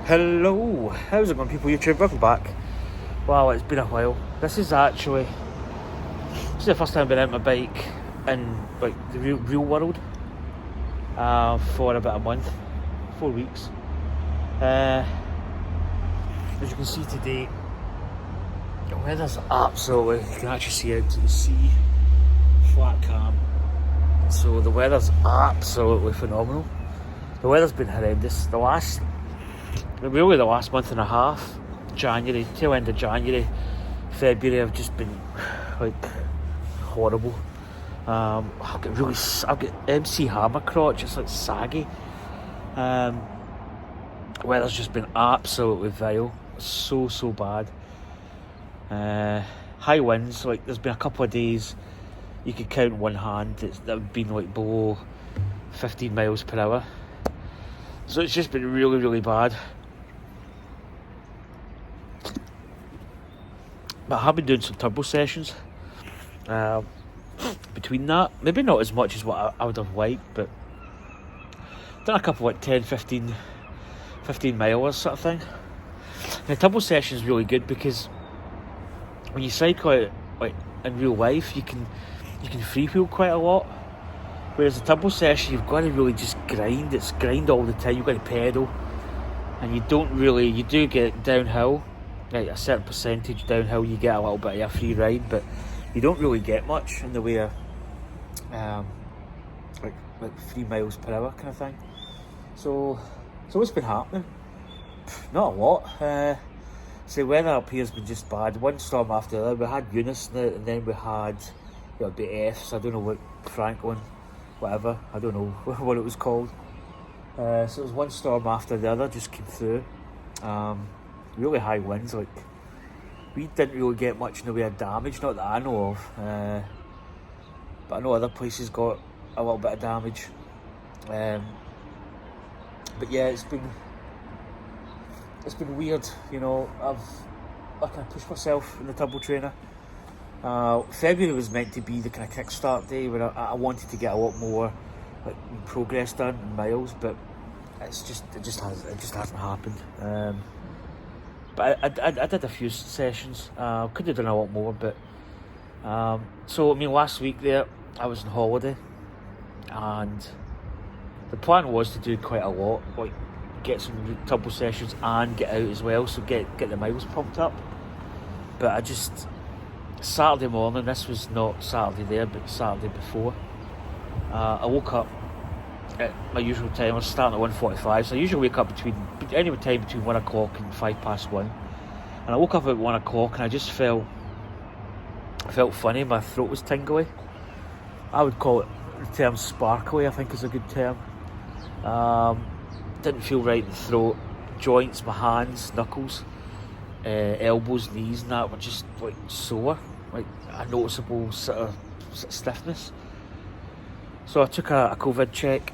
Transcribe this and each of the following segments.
Hello, how's it going, people? YouTube, welcome back. Wow, it's been a while. This is the first time I've been out my bike in like the real world for about a month, 4 weeks. As you can see today, the weather's absolutely, you can actually see out to the sea, flat calm. So the weather's absolutely phenomenal. The weather's been horrendous. The last month and a half, January, tail end of January, February, have just been like horrible. I've got MC Hammer crotch. It's like saggy. Weather's just been absolutely vile. So bad. High winds. Like there's been a couple of days you could count one hand that have been like below 15 miles per hour. So it's just been really bad. But I have been doing some turbo sessions between that. Maybe not as much as what I would have liked, but done a couple like 10, 15 milers sort of thing. And the turbo session is really good because when you cycle out like in real life, you can free wheel quite a lot. Whereas the turbo session, you've got to really just grind. It's grind all the time. You've got to pedal, and you do get downhill. Like a certain percentage downhill, you get a little bit of a free ride, but you don't really get much in the way of like 3 miles per hour kind of thing. So what's been happening? Not a lot. The weather up here has been just bad. One storm after the other. We had Eunice and then we had the F's. I don't know what, Franklin, whatever. I don't know what it was called. So it was one storm after the other just came through. Really high winds. Like we didn't really get much in the way of damage, not that I know of. But I know other places got a little bit of damage. But yeah, it's been weird. I kind of pushed myself in the turbo trainer. February was meant to be the kind of kickstart day where I wanted to get a lot more like progress done in miles, but it just hasn't happened. But I did a few sessions. Could have done a lot more, but last week there I was on holiday, and the plan was to do quite a lot, like get some turbo sessions and get out as well, so get the miles pumped up. But Saturday morning, this was not Saturday there, but Saturday before, I woke up at my usual time. I was starting at 1:45, so I usually wake up any time between 1 o'clock and 1:05. And I woke up at 1 o'clock and I just felt funny. My throat was tingly. I would call it the term sparkly, I think is a good term. Didn't feel right in the throat. Joints, my hands, knuckles, elbows, knees and that were just like sore, like a noticeable sort of stiffness. So I took a COVID check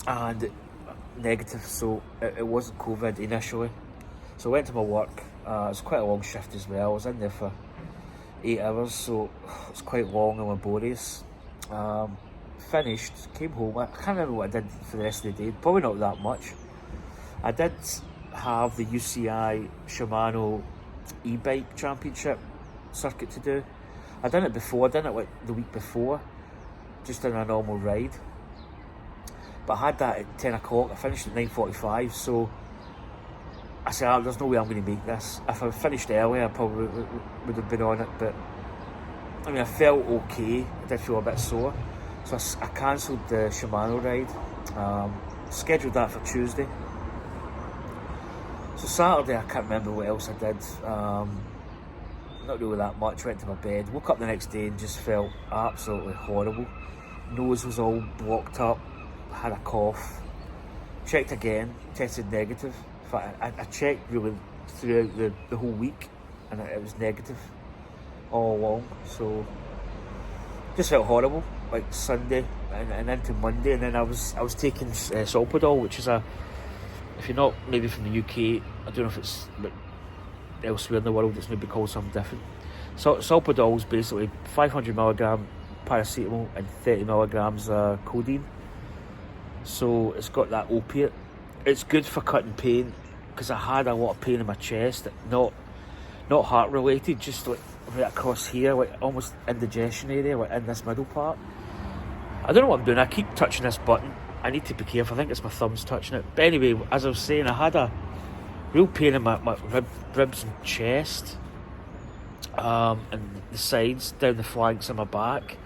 and negative, so it wasn't COVID initially. So I went to my work. It was quite a long shift as well. I was in there for 8 hours, so it was quite long and laborious. Finished, came home. I can't remember what I did for the rest of the day. Probably not that much. I did have the UCI Shimano e-bike championship circuit to do. I'd done it before. I done it like the week before, just in a normal ride. But I had that at 10 o'clock. I finished at 9:45, so I said, there's no way I'm going to make this. If I finished early, I probably would have been on it, but I felt okay. I did feel a bit sore, so I cancelled the Shimano ride, scheduled that for Tuesday. So Saturday, I can't remember what else I did. Not really that much. Went to my bed, woke up the next day and just felt absolutely horrible. Nose was all blocked up, had a cough. Checked again, tested negative. In fact, I checked really throughout the whole week and it was negative all along. So just felt horrible, like Sunday and into Monday. And then I was taking Solpadol, which is if you're not maybe from the UK, I don't know if it's elsewhere in the world it's maybe called something different. So Solpadol is basically 500mg paracetamol and 30mg codeine. So it's got that opiate. It's good for cutting pain. because I had a lot of pain in my chest, not heart related, just like right across here, like almost indigestion area, like in this middle part. I don't know what I'm doing. I keep touching this button. I need to be careful. I think it's my thumbs touching it. But anyway, as I was saying, I had a real pain in my ribs and chest, and the sides, down the flanks of my back,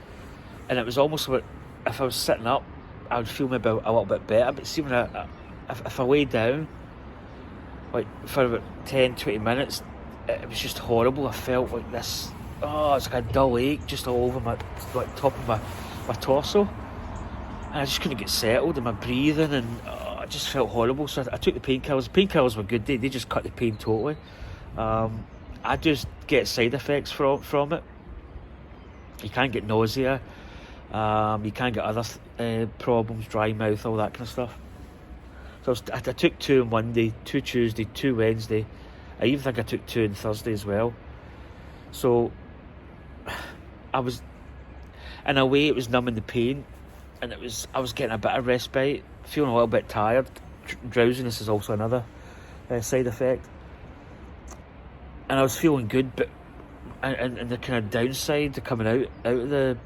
and it was almost like if I was sitting up, I would feel maybe a little bit better. But see, when if I lay down, like for about 10-20 minutes, it was just horrible. I felt like this, it's like a dull ache just all over my, like, top of my torso, and I just couldn't get settled in my breathing, and I just felt horrible. So I took the painkillers. The painkillers were good. They just cut the pain totally. I just get side effects from it. You can't get nausea. You can't get other problems, dry mouth, all that kind of stuff. So I took 2 on Monday, 2 Tuesday, 2 Wednesday. I even think I took 2 on Thursday as well. So I was, in a way, it was numbing the pain, and I was getting a bit of respite, feeling a little bit tired. Drowsiness is also another side effect. And I was feeling good, but and the kind of downside to coming out of the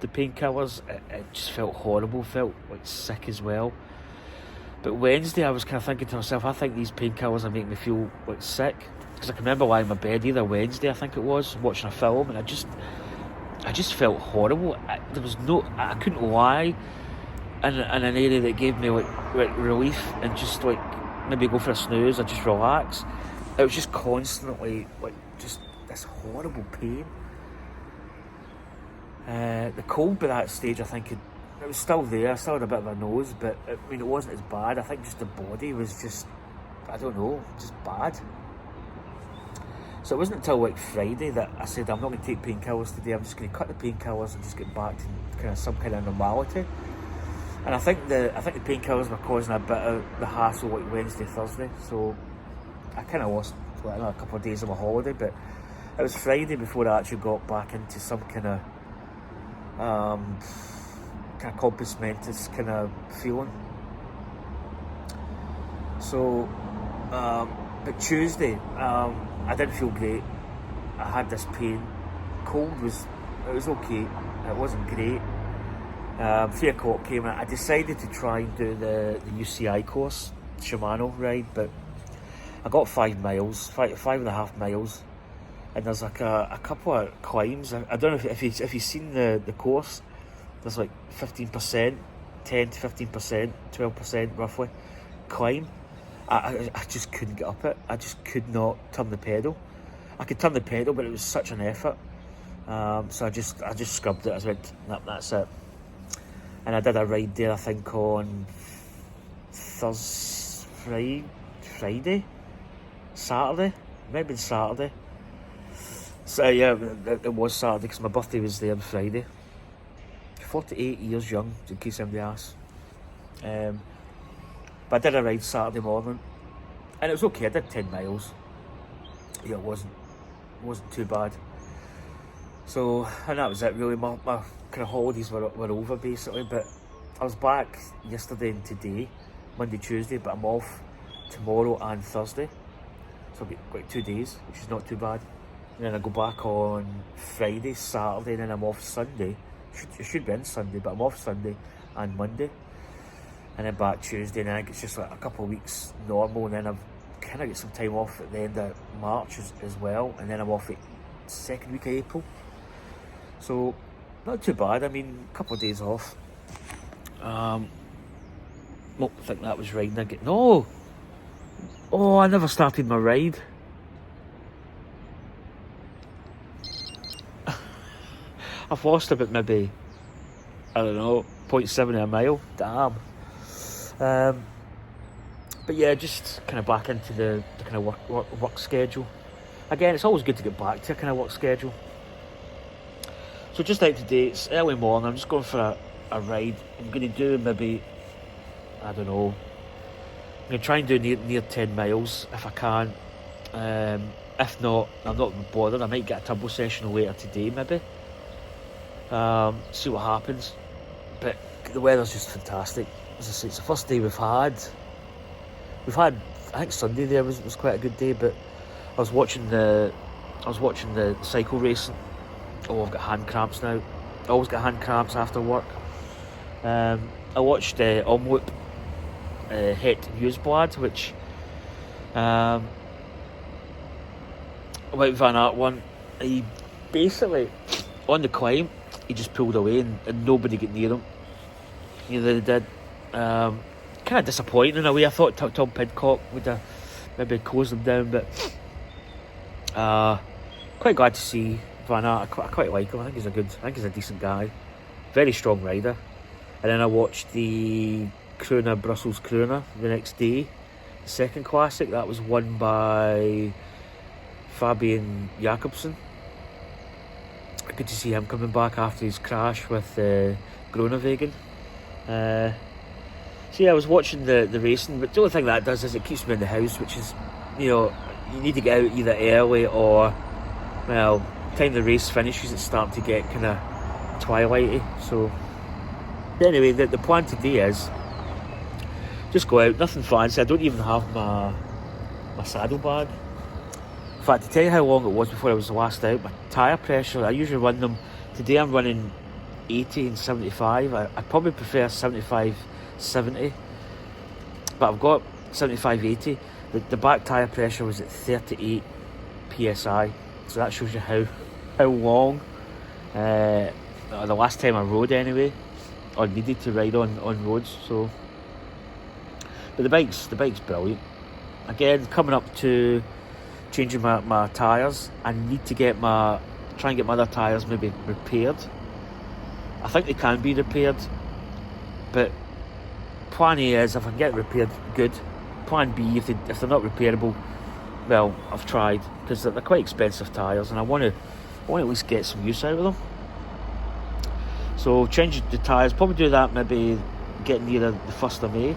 painkillers, it just felt horrible, felt like sick as well. But Wednesday, I was kind of thinking to myself, I think these painkillers are making me feel like sick, because I can remember lying in my bed either Wednesday, I think it was, watching a film, and I just felt horrible. I couldn't lie in an area that gave me like relief and just like maybe go for a snooze or just relax. It was just constantly like just this horrible pain. The cold by that stage, I think it was still there. I still had a bit of a nose, but I mean, it wasn't as bad. I think just the body was just, I don't know, just bad. So it wasn't until like Friday that I said, I'm not going to take painkillers today. I'm just going to cut the painkillers and just get back to kind of some kind of normality. And I think the painkillers were causing a bit of the hassle like Wednesday, Thursday. So I kind of lost like, a couple of days of my holiday, but it was Friday before I actually got back into some kind of compos mentis kind of feeling. So, but Tuesday, I didn't feel great. I had this pain. Cold was okay. It wasn't great. 3 o'clock came and I decided to try and do the UCI course, Shimano ride, but I got 5 miles, 5.5 miles, and there's like a couple of climbs. I don't know if you've seen the course. There's like 15%, 10 to 15%, 12% roughly climb. I just couldn't get up it. I just could not turn the pedal. I could turn the pedal, but it was such an effort. So I just scrubbed it. I went, nope, that's it. And I did a ride there, I think, on Friday, Saturday, maybe Saturday. So yeah, it was Saturday because my birthday was there on Friday. 48 years young, in case anybody asks. But I did a ride Saturday morning, and it was okay. I did 10 miles. Yeah, it wasn't too bad. So, and that was it really. My kind of holidays were over basically, but I was back yesterday and today, Monday, Tuesday, but I'm off tomorrow and Thursday. So it'll be like 2 days, which is not too bad. And then I go back on Friday, Saturday, and then I'm off Sunday. It should be in Sunday, but I'm off Sunday and Monday. And then back Tuesday, and then it's just like a couple of weeks normal, and then I've kind of get some time off at the end of March as well, and then I'm off at second week of April. So, not too bad. I mean, a couple of days off. I think that was riding again. No! Oh, I never started my ride. I've lost about maybe, I don't know, 0.7 a mile. Damn. But yeah, just kind of back into the kind of work schedule. Again, it's always good to get back to a kind of work schedule. So just out today, it's early morning. I'm just going for a ride. I'm going to do maybe, I don't know, I'm going to try and do near 10 miles if I can. If not, I'm not bothered. I might get a turbo session later today maybe. See what happens. But the weather's just fantastic. As I say, it's the first day we've had I think Sunday there was quite a good day, but I was watching the cycle racing. Oh, I've got hand cramps now. I always get hand cramps after work. I watched Omloop Het Nieuwsblad, which Wout van Aert won. He basically, on the climb, he just pulled away and nobody got near him. Neither they did. Kind of disappointing in a way. I thought Tom Pidcock would have maybe closed them down, but quite glad to see Van Aert. I quite like him. I think he's a decent guy. Very strong rider. And then I watched the Kroona Brussels Kroona the next day. The second classic, that was won by Fabian Jakobsen. Good to see him coming back after his crash with Groenewegen. So yeah, I was watching the racing, but the only thing that does is it keeps me in the house, which is, you need to get out either early or, well, time the race finishes, it's starting to get kind of twilighty. So anyway, the plan today is just go out, nothing fancy. I don't even have my saddlebag. In fact, to tell you how long it was before I was last out, my tyre pressure, I usually run them, today I'm running 80 and 75. I probably prefer 75, 70, but I've got 75, 80. The back tyre pressure was at 38 psi, so that shows you how long, the last time I rode anyway, or needed to ride on roads. So, but the bike's brilliant. Again, coming up to changing my tyres, I need to try and get my other tyres maybe repaired. I think they can be repaired, but plan A is if I can get it repaired, good. Plan B, if they're not repairable, well, I've tried, because they're quite expensive tyres, and I want to at least get some use out of them. So change the tyres, probably do that maybe getting near the 1st of May,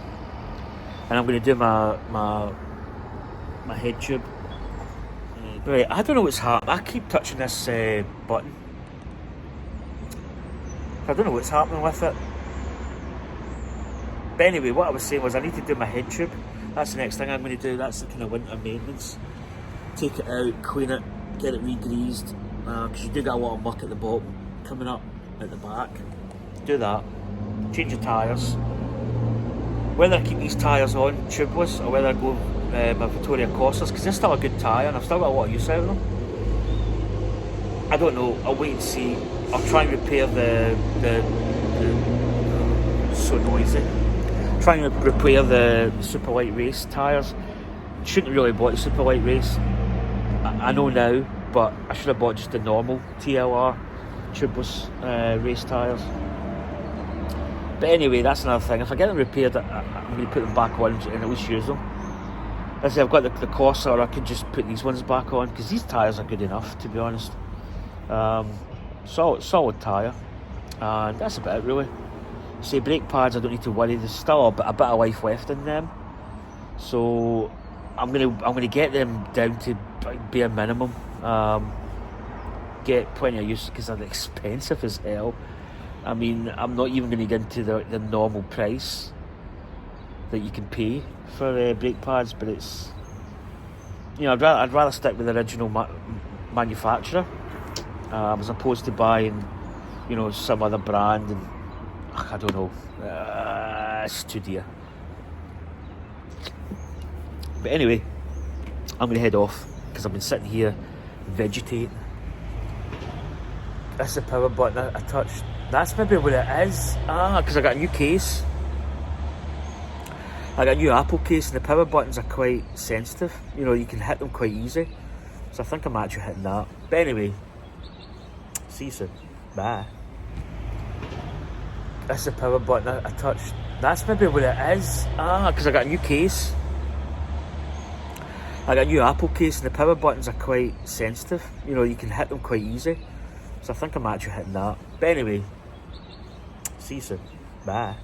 and I'm going to do my head tube. Right, I don't know what's happening. I keep touching this button. I don't know what's happening with it. But anyway, what I was saying was I need to do my head tube. That's the next thing I'm going to do. That's the kind of winter maintenance. Take it out, clean it, get it re-greased, because you do get a lot of muck at the bottom coming up at the back. Do that. Change the tyres. Whether I keep these tyres on tubeless or whether I go my Vittoria Corsas, because they're still a good tyre and I've still got a lot of use out of them. I don't know. I'll wait and see. I'll try and repair the so noisy. Try and repair the Super Light Race tyres. Shouldn't have really bought the Super Light Race. I know now, but I should have bought just the normal TLR tubeless race tyres. But anyway, that's another thing. If I get them repaired, I'm going to put them back on and at least use them. As I say, I've got the Corsa, or I could just put these ones back on, because these tyres are good enough, to be honest. Solid tyre, and that's about it really. Say brake pads, I don't need to worry. There's still a bit of life left in them, so I'm gonna get them down to bare minimum. Get plenty of use, because they're expensive as hell. I mean, I'm not even going to get into the normal price that you can pay for brake pads, but it's, I'd rather stick with the original manufacturer as opposed to buying, some other brand, and I don't know, it's too dear. But anyway, I'm going to head off because I've been sitting here vegetating. That's the power button I touched. That's maybe what it is. Because I got a new case. I got a new Apple case, and the power buttons are quite sensitive. You can hit them quite easy. So I think I'm actually hitting that. But anyway, see you soon. Bye. That's the power button I touched. That's maybe what it is. Because I got a new case. I got a new Apple case, and the power buttons are quite sensitive. You can hit them quite easy. So I think I'm actually hitting that. But anyway, see you soon. Bye.